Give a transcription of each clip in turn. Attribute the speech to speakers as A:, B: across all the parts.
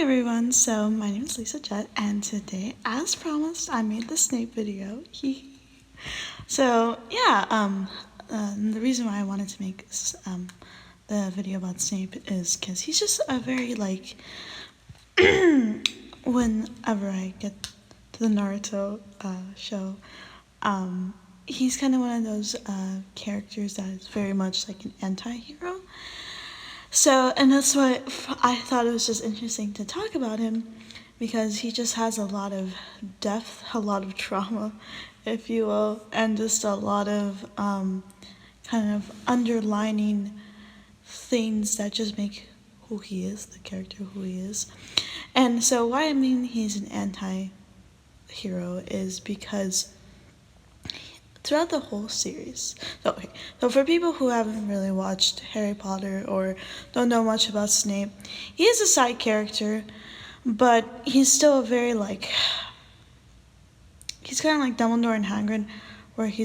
A: everyone, so my name is Lisa Jett, and today, as promised, I made the Snape video. So yeah, the reason why I wanted to make the video about Snape is because he's just a very whenever I get to the Naruto show, he's kind of one of those characters that is very much like an anti-hero. So, and that's why I thought it was just interesting to talk about him, because he just has a lot of depth, a lot of trauma, if you will, and just a lot of kind of underlining things that just make who he is, the character who he is. And so why I mean he's an anti-hero is because throughout the whole series. So for people who haven't really watched Harry Potter or don't know much about Snape, he is a side character, but he's still he's kind of like Dumbledore and Hagrid, where he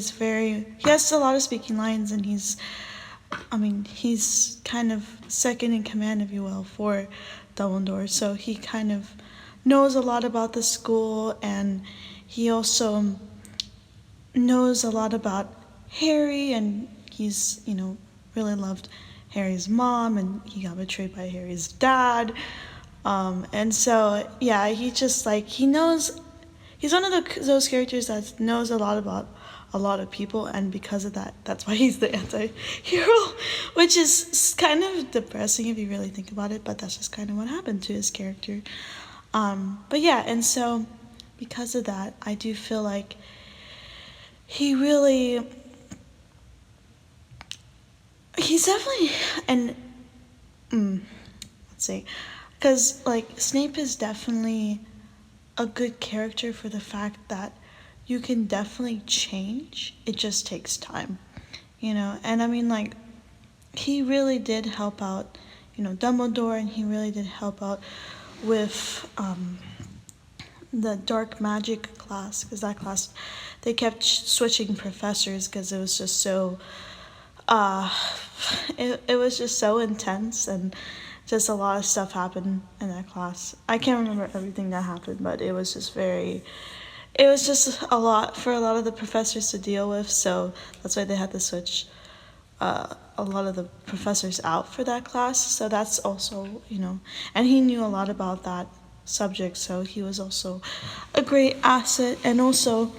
A: has a lot of speaking lines, and he's kind of second in command, if you will, for Dumbledore. So he kind of knows a lot about the school, and he also knows a lot about Harry, and he's, really loved Harry's mom, and he got betrayed by Harry's dad. And so, yeah, he knows, he's one of those characters that knows a lot about a lot of people, and because of that, that's why he's the anti-hero, which is kind of depressing if you really think about it, but that's just kind of what happened to his character. But yeah, and so because of that, I do feel like he's definitely, let's see, because Snape is definitely a good character for the fact that you can definitely change. It just takes time, and he really did help out, Dumbledore, and he really did help out with the dark magic class, because that class, they kept switching professors because it was just so it was just so intense, and just a lot of stuff happened in that class. I can't remember everything that happened, but it was just a lot for a lot of the professors to deal with, so that's why they had to switch a lot of the professors out for that class. So that's also, and he knew a lot about that subject, so he was also a great asset, and also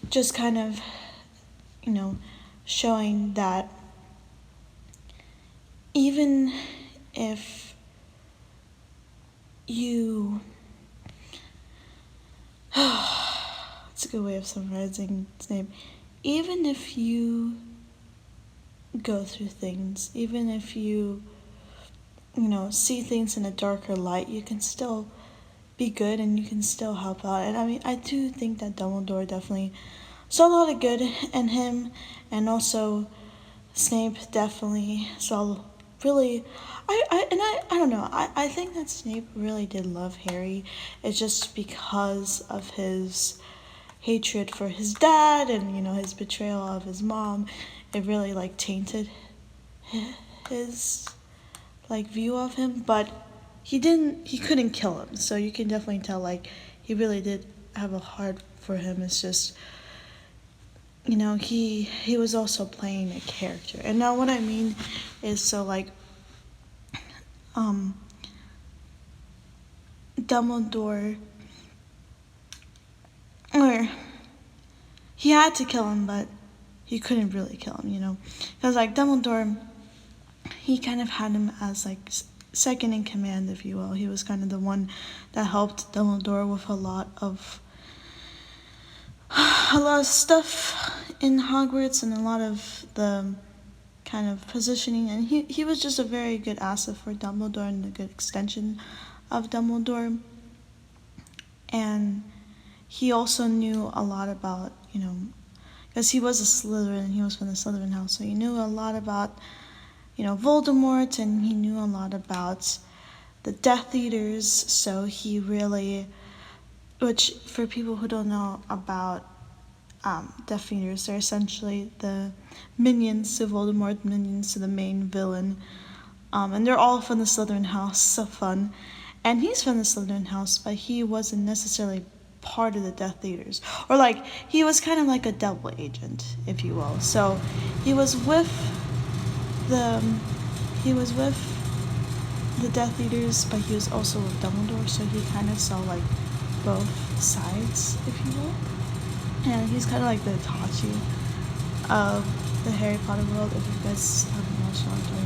A: just kind of, showing that even if you it's a good way of summarizing Snape. Even if you go through things, even if you see things in a darker light, you can still be good, and you can still help out. And I do think that Dumbledore definitely saw a lot of good in him, and also Snape definitely saw really, I don't know, I think that Snape really did love Harry. It's just because of his hatred for his dad, and his betrayal of his mom, it really tainted his view of him. But he couldn't kill him, so you can definitely tell he really did have a heart for him. It's just, he was also playing a character. And now what I mean is, so Dumbledore, or he had to kill him, but he couldn't really kill him, because Dumbledore, he kind of had him as second in command, if you will. He was kind of the one that helped Dumbledore with a lot of stuff in Hogwarts, and a lot of the kind of positioning, and he was just a very good asset for Dumbledore, and a good extension of Dumbledore. And he also knew a lot about, because he was a Slytherin, he was from the Slytherin house, so he knew a lot about, Voldemort, and he knew a lot about the Death Eaters. So he really, which for people who don't know about Death Eaters, they're essentially the minions to Voldemort, minions to the main villain, and they're all from the Slytherin house. So fun. and he's from the Slytherin house, but he wasn't necessarily part of the Death Eaters, or like he was kind of like a double agent, if you will. So he was with the Death Eaters, but he was also with Dumbledore, so he kind of saw like both sides, if you will. And he's kind of like the Itachi of the Harry Potter world. If you guys haven't watched Naruto,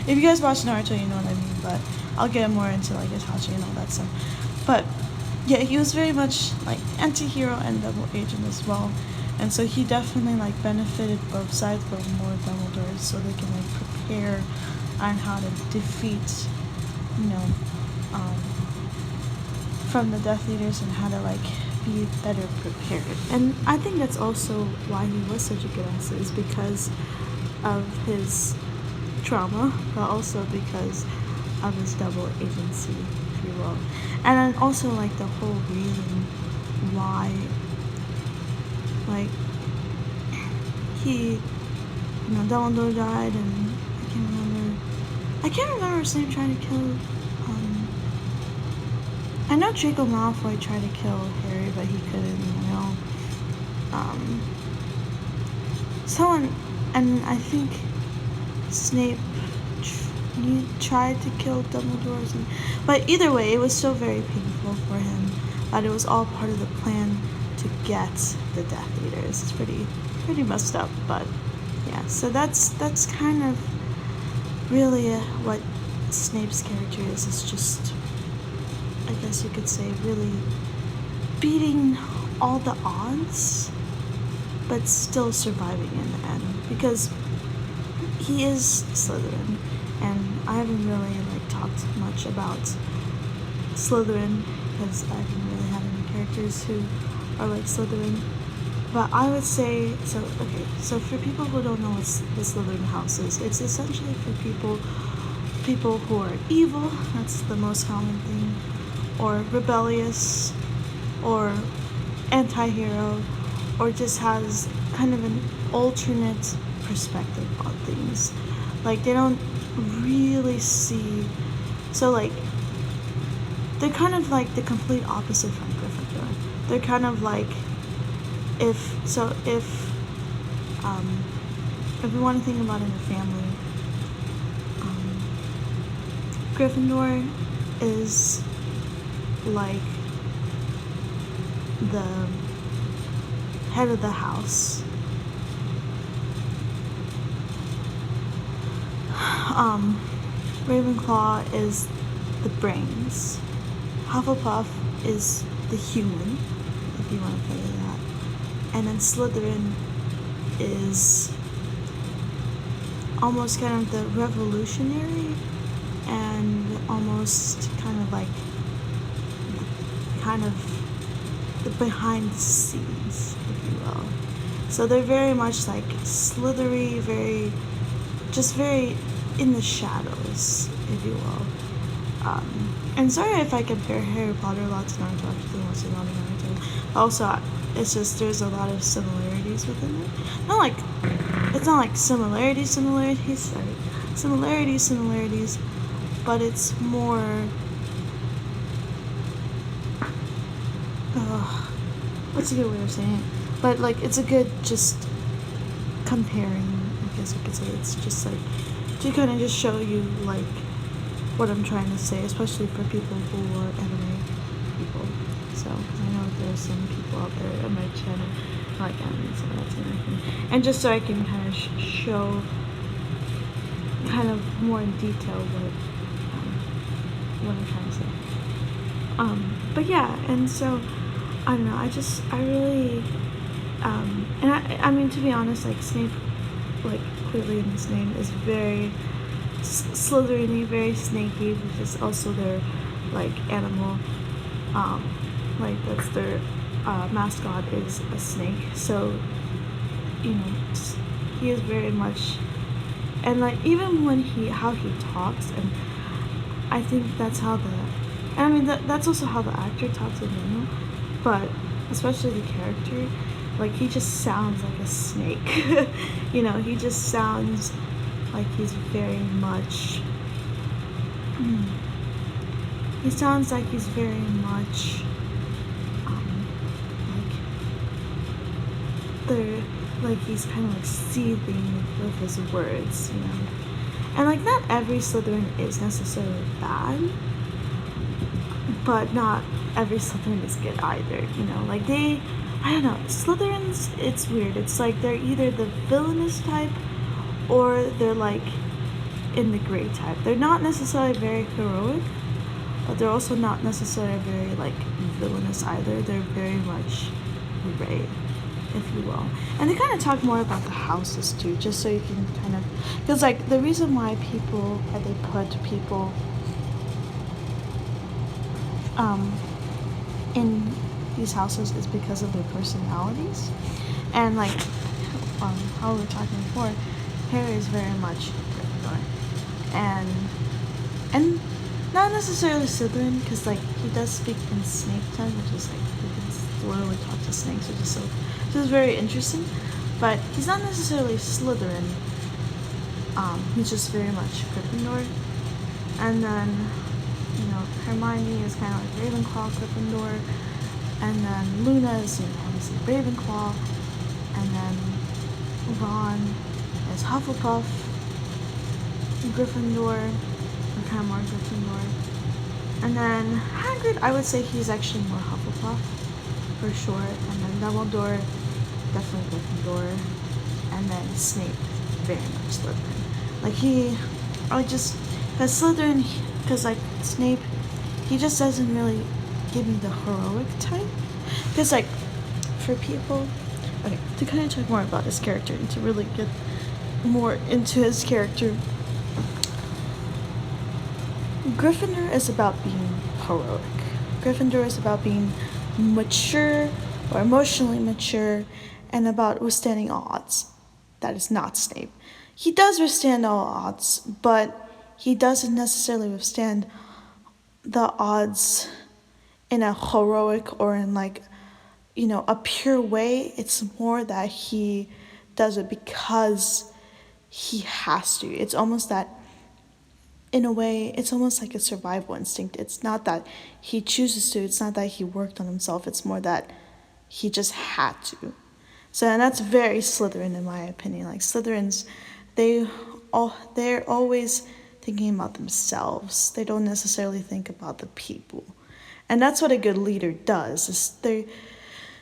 A: if you guys watch Naruto, you know what I mean. But I'll get more into like Itachi and all that stuff. But yeah, he was very much like anti-hero and double agent as well. And so he definitely like benefited both sides, but more Dumbledore, so they can like prepare on how to defeat, from the Death Eaters, and how to like be better prepared. And I think that's also why he was such a good asset, is because of his trauma, but also because of his double agency, if you will. And then also like the whole reason why, like, he, Dumbledore died, and I can't remember Snape trying to kill, I know Draco Malfoy tried to kill Harry, but he couldn't, and I think Snape tried to kill Dumbledore, but either way, it was still very painful for him, but it was all part of the plan to get the Death Eaters. It's pretty messed up, but yeah, so that's kind of really what Snape's character is. It's just, I guess you could say, really beating all the odds, but still surviving in the end, because he is Slytherin, and I haven't really like talked much about Slytherin because I haven't really had any characters who are like Slytherin. But I would say, so for people who don't know what the Slytherin house is, it's essentially for people who are evil, that's the most common thing, or rebellious, or anti-hero, or just has kind of an alternate perspective on things. Like, they don't really see, so like, they're kind of like the complete opposite from Gryffindor. They're kind of like, if we want to think about it in a family, Gryffindor is like the head of the house. Ravenclaw is the brains. Hufflepuff is the human, if you want to play that. And then Slytherin is almost kind of the revolutionary, and almost kind of like the behind the scenes, if you will. So they're very much like slithery, very in the shadows, if you will. And sorry if I compare Harry Potter a lot to Naruto, actually watched a lot of Naruto. Also, it's just there's a lot of similarities within it. It's not like similarities, but it's more, what's a good way of saying it? But like, it's a good just comparing, I guess you could say. It's just like to kind of just show you like what I'm trying to say, especially for people who are anime people. So I know there's some people out there on my channel who like anime, so that's everything. And just so I can kind of show kind of more in detail what I'm trying to say. But yeah, and so I don't know. I really, and I mean, to be honest, like Snape, like clearly in his name, is very Slytherin-y, very snaky, which is also their like animal. Like that's their mascot is a snake. So he is very much, and like even when how he talks, and I think that's how that's also how the actor talks in general, but especially the character, like he just sounds like a snake. He just sounds like he's very much he sounds like he's very much like they're like he's kind of like seething with his words, you know. And like not every Slytherin is necessarily bad, but not every Slytherin is good either, you know. Like I don't know, Slytherins, it's weird. It's like they're either the villainous type or they're like in the gray type. They're not necessarily very heroic, but they're also not necessarily very like villainous either. They're very much gray, if you will. And they kind of talk more about the houses too, just so you can kind of, because like the reason why they put people in these houses is because of their personalities. And like how we were talking before, Harry is very much Gryffindor, and not necessarily Slytherin, because like he does speak in Snape tongue, which is like he can literally talk to snakes, which is very interesting. But he's not necessarily Slytherin. He's just very much Gryffindor. And then, you know, Hermione is kind of like Ravenclaw, Gryffindor. And then Luna is, you know, obviously Ravenclaw. And then Ron is Hufflepuff, Gryffindor, or kind of more Gryffindor. And then Hagrid, I would say he's actually more Hufflepuff, for sure. And then Dumbledore, definitely Gryffindor. And then Snape, very much Slytherin. Because Slytherin, because like Snape, he just doesn't really give me the heroic type. Because like, for people, okay, to kind of talk more about his character and to really get more into his character, Gryffindor is about being heroic. Gryffindor is about being mature or emotionally mature and about withstanding odds. That is not Snape. He does withstand all odds, but he doesn't necessarily withstand the odds in a heroic or in like, you know, a pure way. It's more that he does it because he has to. It's almost that, in a way, it's almost like a survival instinct. It's not that he chooses to, it's not that he worked on himself, it's more that he just had to. So, and that's very Slytherin in my opinion. Like Slytherins, they're always thinking about themselves. They don't necessarily think about the people. And that's what a good leader does. Is they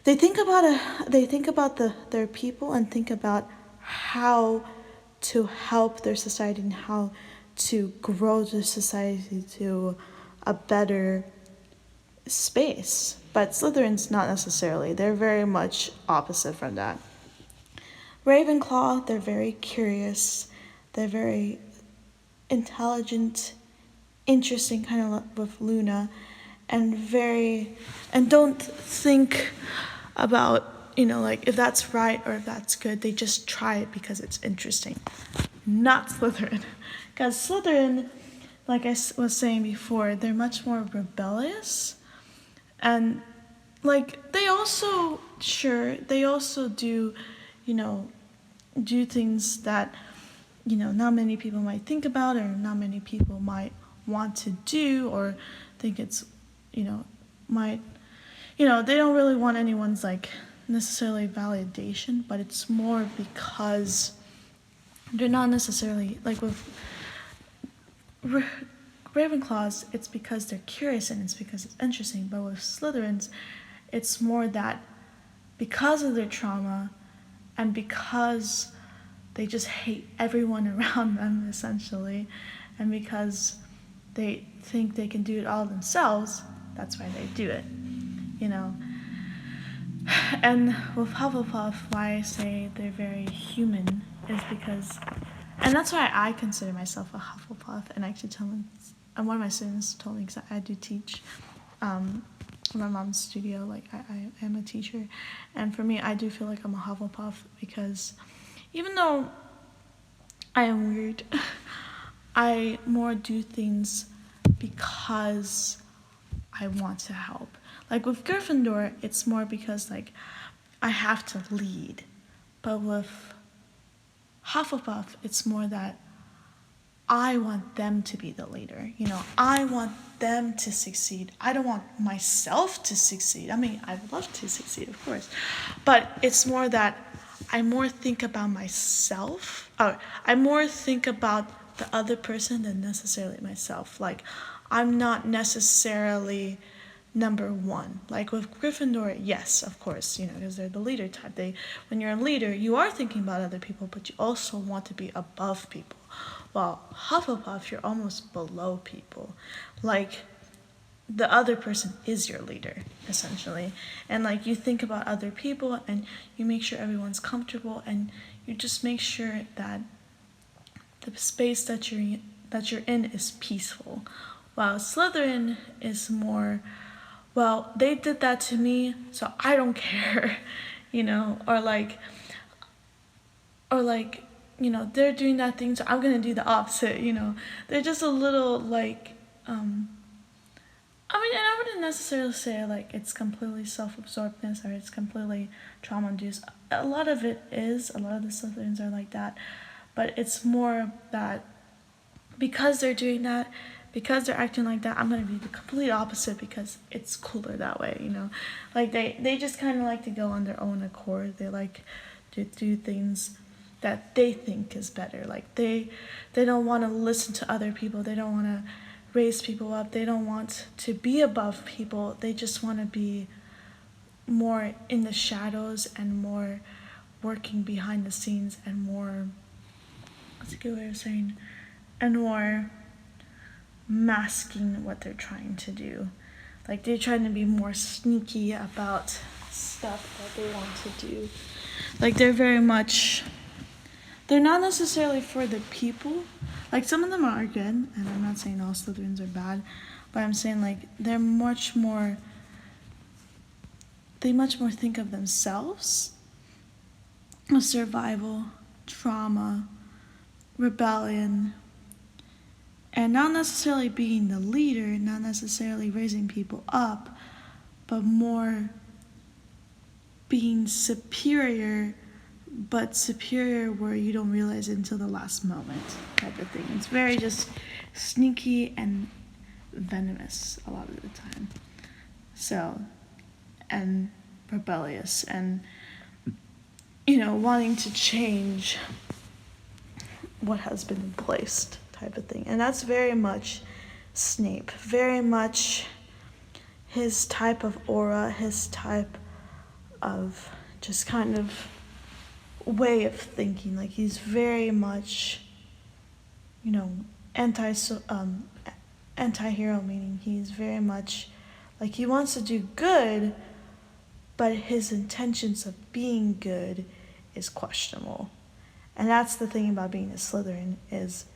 A: think about their people and think about how to help their society and how to grow the society to a better space. But Slytherins not necessarily. They're very much opposite from that. Ravenclaw, they're very curious. They're very intelligent, interesting, kind of with Luna, and don't think about, you know, like if that's right or if that's good. They just try it because it's interesting. Not Slytherin. Because Slytherin, like I was saying before, they're much more rebellious. And like they also do, you know, do things that, you know, not many people might think about or not many people might want to do or think it's, you know, might, you know, they don't really want anyone's like necessarily validation, but it's more because they're not necessarily like with Ravenclaws, it's because they're curious and it's because it's interesting. But with Slytherins, it's more that because of their trauma and because they just hate everyone around them, essentially, and because they think they can do it all themselves, that's why they do it, you know. And with Hufflepuff, why I say they're very human is because, and that's why I consider myself a Hufflepuff, and I actually and one of my students told me, because I do teach in my mom's studio, like I am a teacher, and for me, I do feel like I'm a Hufflepuff because even though I am weird, I more do things because I want to help. Like with Gryffindor, it's more because like I have to lead, but with Hufflepuff, it's more that I want them to be the leader. I want them to succeed. I don't want myself to succeed. I mean, I would love to succeed, of course. But it's more that I more think about myself, or I more think about the other person than necessarily myself. Like, I'm not necessarily number one. Like with Gryffindor, yes, of course, because they're the leader type. When you're a leader, you are thinking about other people, but you also want to be above people. While Hufflepuff, you're almost below people. Like, the other person is your leader, essentially. And like, you think about other people and you make sure everyone's comfortable, and you just make sure that the space that you're in is peaceful. While Slytherin is more, well, they did that to me, so I don't care, or like, they're doing that thing, so I'm gonna do the opposite, They're just a little like, I mean, and I wouldn't necessarily say like it's completely self-absorbedness or it's completely trauma-induced. A lot of it is. A lot of the Slytherins are like that, but it's more that because they're doing that, because they're acting like that, I'm gonna be the complete opposite because it's cooler that way, Like they just kind of like to go on their own accord. They like to do things that they think is better. Like they don't want to listen to other people. They don't want to raise people up. They don't want to be above people. They just want to be more in the shadows and more working behind the scenes and more, what's a good way of saying, and more masking what they're trying to do. Like they're trying to be more sneaky about stuff that they want to do. Like they're not necessarily for the people. Like some of them are good, and I'm not saying all Slytherins are bad, but I'm saying like they much more think of themselves, of survival, trauma, rebellion, and not necessarily being the leader, not necessarily raising people up, but more being superior, but superior where you don't realize it until the last moment type of thing. It's very just sneaky and venomous a lot of the time. So, and rebellious and, wanting to change what has been placed type of thing. And that's very much Snape, very much his type of aura, his type of just kind of way of thinking. Like he's very much, anti-hero, meaning he's very much like he wants to do good, but his intentions of being good is questionable. And that's the thing about being a Slytherin, is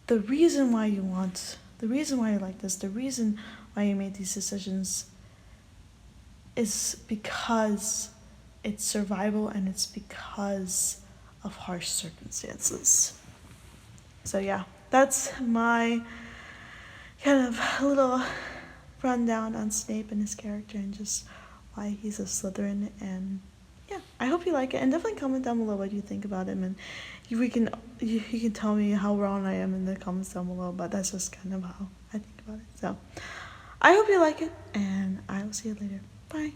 A: the reason why you like this, the reason why you made these decisions is because it's survival and it's because of harsh circumstances. So yeah, that's my kind of little rundown on Snape and his character and just why he's a Slytherin. And yeah, I hope you like it, and definitely comment down below what you think about him, and you can tell me how wrong I am in the comments down below, but that's just kind of how I think about it. So I hope you like it, and I will see you later. Bye.